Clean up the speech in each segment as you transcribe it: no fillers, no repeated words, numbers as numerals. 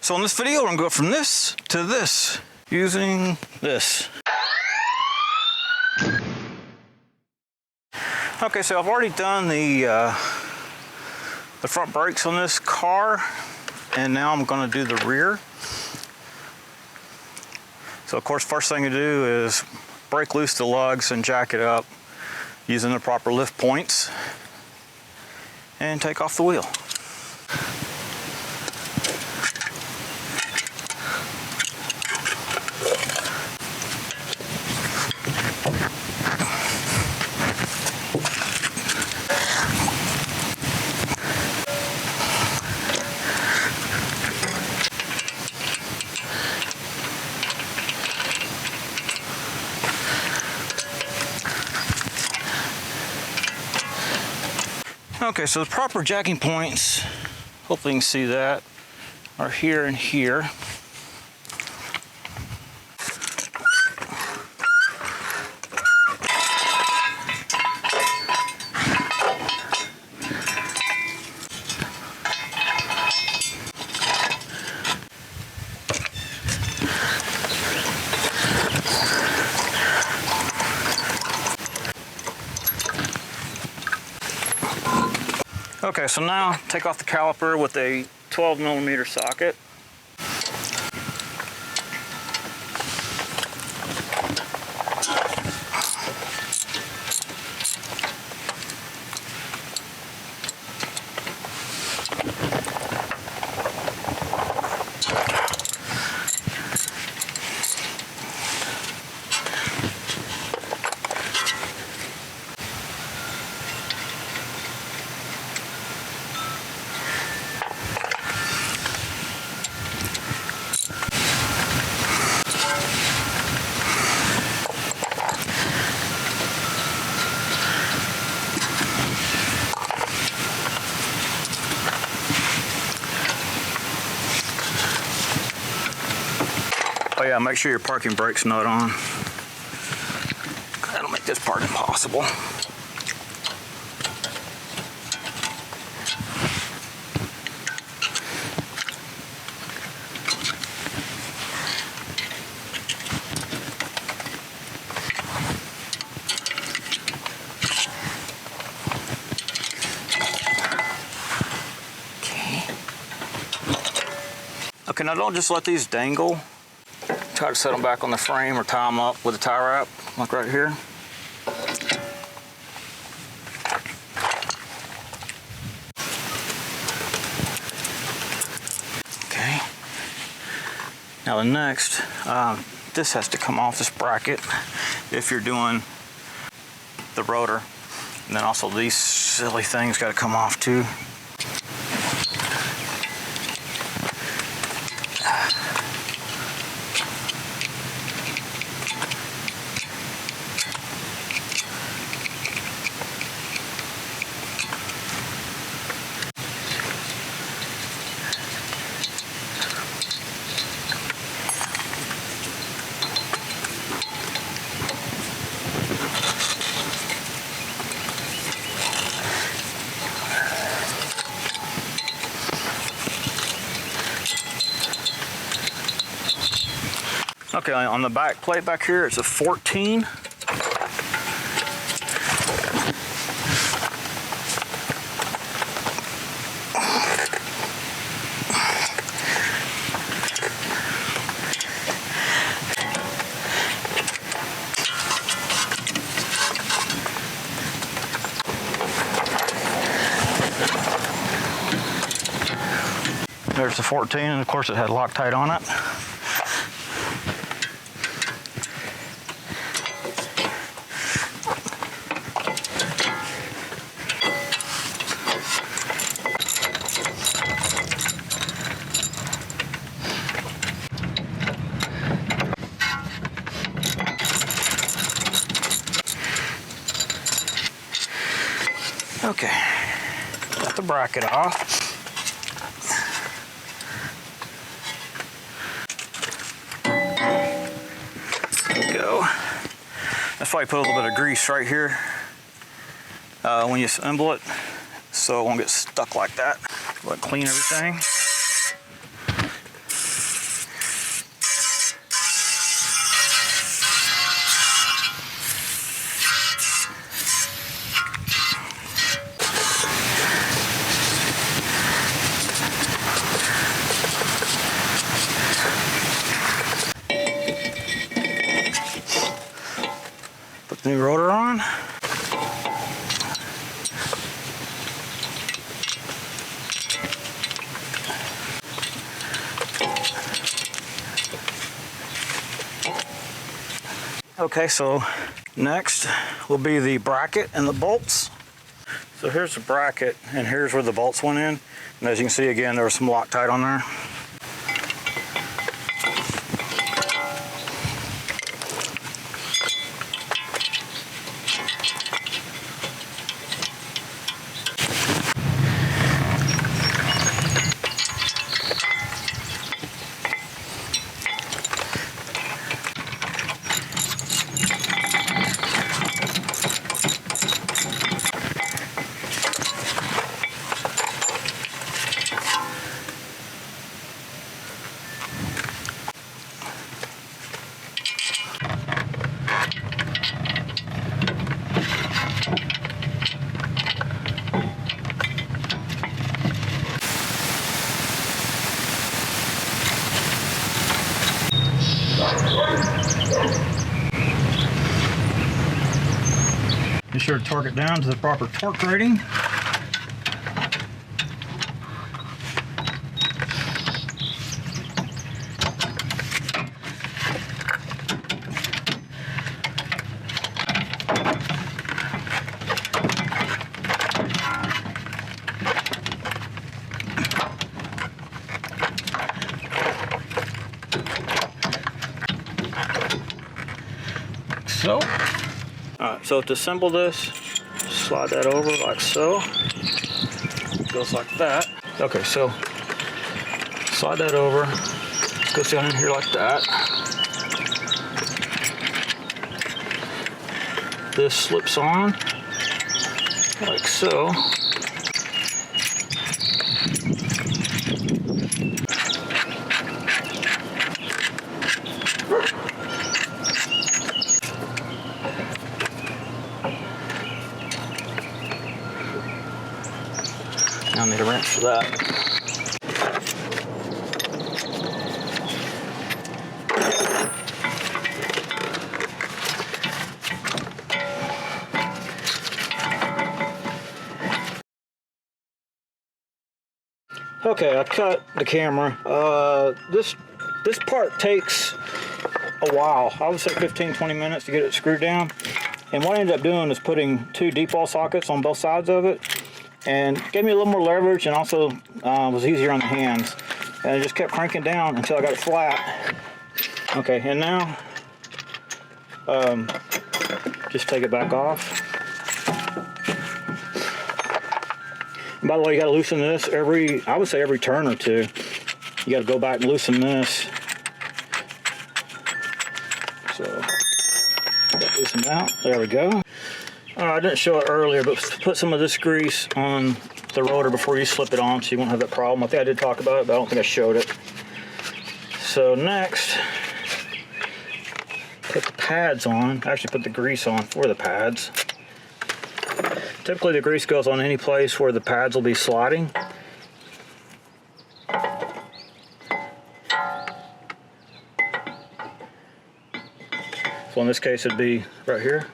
So in this video, I'm gonna go from this to this using this. Okay, so I've already done the front brakes on this car, and now I'm gonna do the rear. So of course, first thing to do is break loose the lugs and jack it up using the proper lift points and take off the wheel. Okay, so the proper jacking points, hopefully you can see that, are here and here. Okay, so now take off the caliper with a 12mm socket. Oh yeah, make sure your parking brake's not on. That'll make this part impossible. Okay, now don't just let these dangle. Try to set them back on the frame or tie them up with a tie wrap, like right here. Okay. Now the next, this has to come off this bracket if you're doing the rotor. And then also these silly things got to come off too. Okay, on the back plate back here, it's a 14. There's the 14, and of course it had Loctite on it. Okay, got the bracket off. There we go. That's why you put a little bit of grease right here when you assemble it, so it won't get stuck like that. Go ahead and clean everything. New rotor on. Okay, so next will be the bracket and the bolts. So here's the bracket, and here's where the bolts went in. And as you can see, again, there was some Loctite on there. Be sure to torque it down to the proper torque rating. So. Alright, so to assemble this, slide that over like so. It goes like that. Okay, so slide that over. It goes down in here like that. This slips on like so. I need a wrench for that. Okay, I cut the camera. This part takes a while. I would say 15-20 minutes to get it screwed down. And what I ended up doing is putting 2 deep wall sockets on both sides of it. And gave me a little more leverage, and also was easier on the hands. And I just kept cranking down until I got it flat. Okay, and now just take it back off. And by the way, you got to loosen this I would say every turn or two. You got to go back and loosen this. So, loosen out. There we go. I didn't show it earlier, but put some of this grease on the rotor before you slip it on so you won't have that problem. I think I did talk about it, but I don't think I showed it. So next, put the pads on. Actually put the grease on for the pads. Typically the grease goes on any place where the pads will be sliding. So in this case it'd be right here.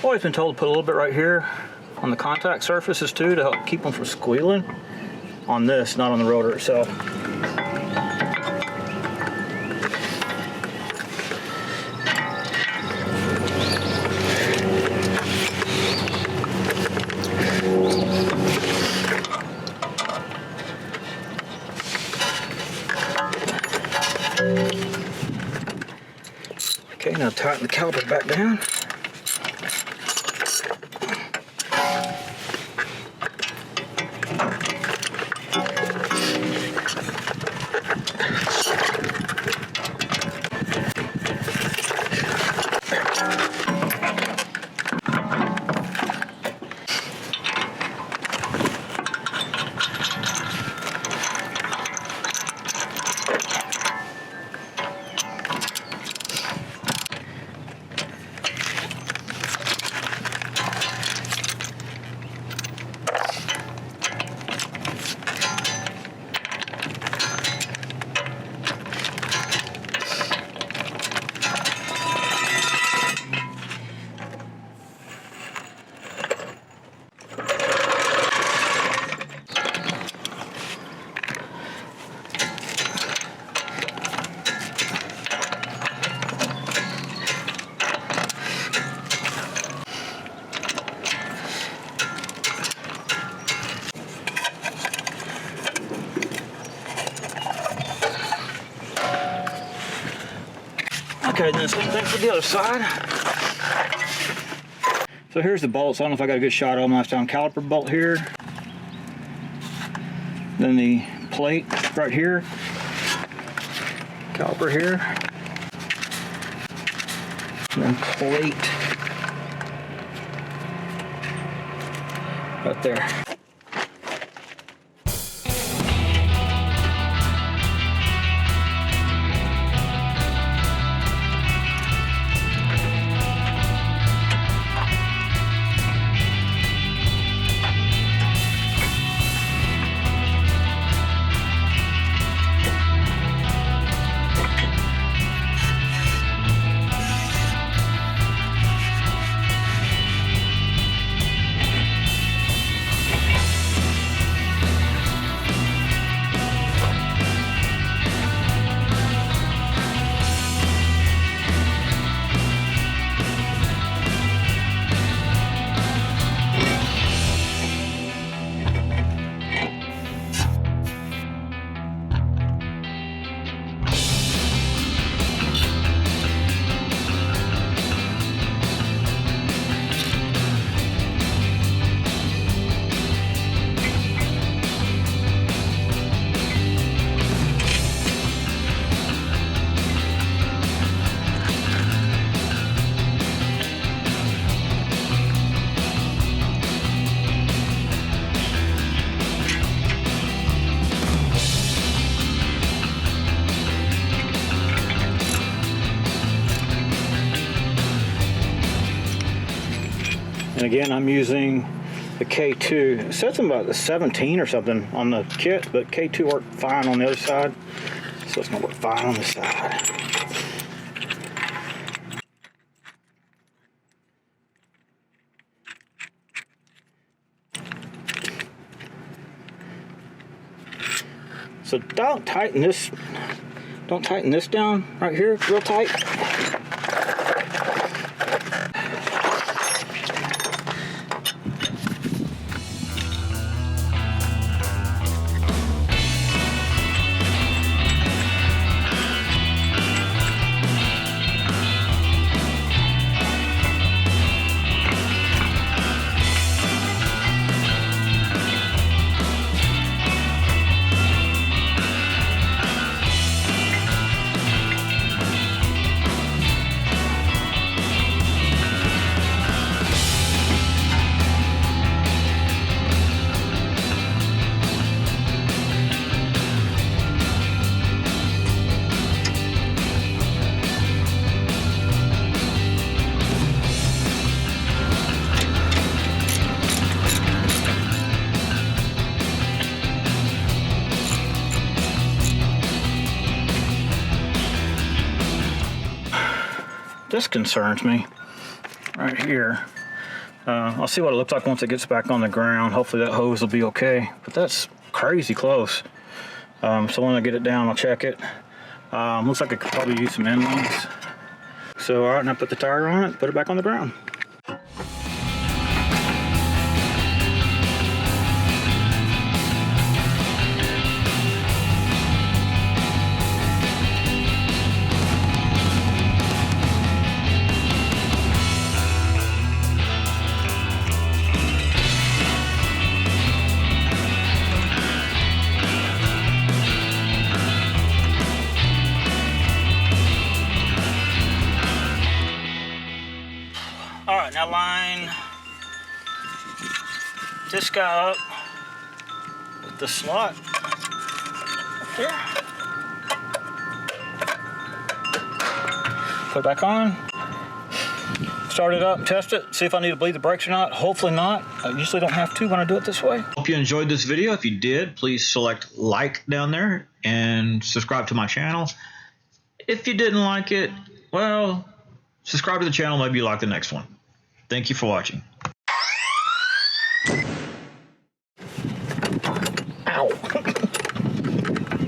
Always been told to put a little bit right here on the contact surfaces too to help keep them from squealing. On this, not on the rotor itself. Okay, now tighten the caliper back down. Okay, then the same thing for the other side. So here's the bolts. I don't know if I got a good shot of them last time. Caliper bolt here. Then the plate right here. Caliper here. And then plate right there. And again, I'm using the K2. It said something about the 17 or something on the kit, but K2 worked fine on the other side, so it's gonna work fine on this side. So don't tighten this down right here real tight. This concerns me right here. I'll see what it looks like once it gets back on the ground. Hopefully that hose will be okay, but that's crazy close. So when I get it down, I'll check it. Looks like I could probably use some end links. So all right, now put the tire on it, put it back on the ground. All right, now line this guy up with the slot up there. Put it back on. Start it up, test it, see if I need to bleed the brakes or not. Hopefully not. I usually don't have to when I do it this way. Hope you enjoyed this video. If you did, please select like down there and subscribe to my channel. If you didn't like it, well, subscribe to the channel, maybe you like the next one. Thank you for watching.